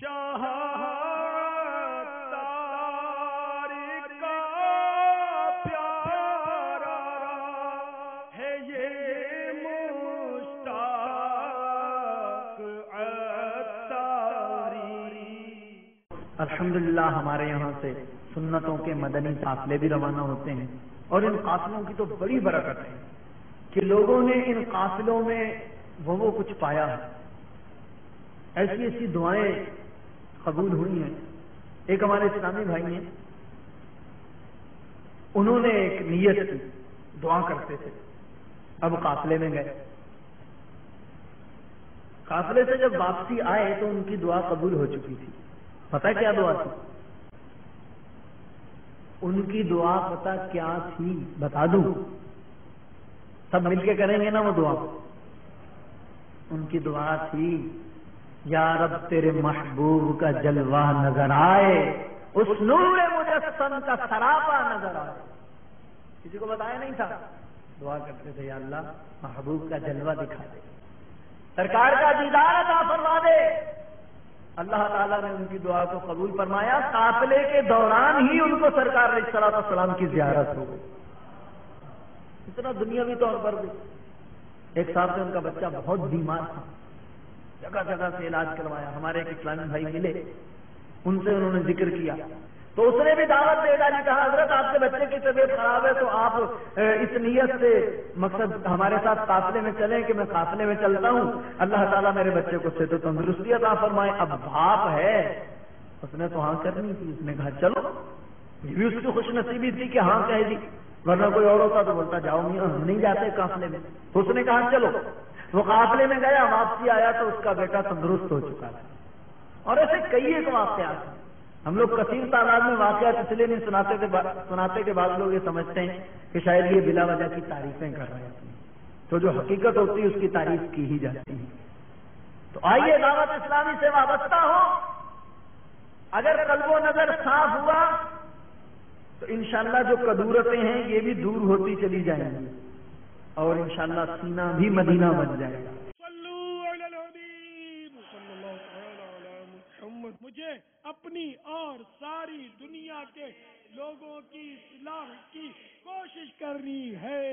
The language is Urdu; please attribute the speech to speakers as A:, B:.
A: شاہ عطار کا پیارا ہے یہ مشتاق عطاری۔
B: الحمدللہ ہمارے یہاں سے سنتوں کے مدنی قافلے بھی روانہ ہوتے ہیں، اور ان قافلوں کی تو بڑی برکت ہے کہ لوگوں نے ان قافلوں میں وہ کچھ پایا ہے، ایسی ایسی دعائیں قبول ہوئی ہیں۔ ایک ہمارے اسلامی بھائی ہیں، انہوں نے ایک نیت کی، دعا کرتے تھے، اب قافلے میں گئے، قافلے سے جب واپسی آئے تو ان کی دعا قبول ہو چکی تھی۔ پتہ کیا دعا تھی؟ ان کی دعا پتہ کیا تھی؟ بتا دوں؟ سب مل کے کریں گے نا وہ دعا؟ ان کی دعا تھی، یا رب تیرے محبوب کا جلوہ نظر آئے، اس نور مجسم کا سراپا نظر آئے۔ کسی کو بتایا نہیں تھا، دعا کرتے تھے، یا اللہ محبوب کا جلوہ دکھا دے، سرکار کا دیدار عطا فرما دے۔ اللہ تعالیٰ نے ان کی دعا کو قبول فرمایا۔ قافلے کے دوران ہی ان کو سرکار علیہ السلام کی زیارت ہو گئی۔ اتنا دنیاوی طور پر بھی۔ ایک صاحب سے ان کا بچہ بہت بیمار تھا، جگہ جگہ سے علاج کروایا، ہمارے ایک اسلامی بھائی ملے، ان سے انہوں نے ذکر کیا تو اس نے بھی دعوت دے ڈالی، کہا حضرت آپ کے بچے کی طبیعت خراب ہے تو آپ اس نیت سے مقصد ہمارے ساتھ قافلے میں چلیں کہ میں قافلے میں چلتا ہوں، اللہ تعالیٰ میرے بچے کو صحت و تندرستی عطا فرمائے۔ اب باپ ہے، اس نے تو ہاں کرنی تھی، اس نے کہا چلو، یہ بھی اس کی خوش نصیبی تھی کہ ہاں کہہ دی، ورنہ کوئی اور ہوتا تو بولتا جاؤ میاں ہم نہیں جاتے قافلے میں۔ تو اس نے کہا چلو، وہ قافلے میں گیا، واپسی آیا تو اس کا بیٹا تندرست ہو چکا تھا۔ اور ایسے کئی ایک واقعات ہیں، ہم لوگ کثیر تعداد میں واقعات اس لیے نہیں سناتے کہ بعض لوگ یہ سمجھتے ہیں کہ شاید یہ بلا وجہ کی تعریفیں کر رہے ہیں، تو جو حقیقت ہوتی ہے اس کی تعریف کی ہی جاتی ہے۔ تو آئیے دعوت اسلامی سے وابستہ ہو، اگر قلب و نظر صاف ہوا تو انشاءاللہ جو کدورتیں ہیں یہ بھی دور ہوتی چلی جائیں گی، اور انشاءاللہ سینہ بھی مدینہ بن جائے گا۔
A: مجھے اپنی اور ساری دنیا کے لوگوں کی اصلاح کی کوشش کرنی ہے۔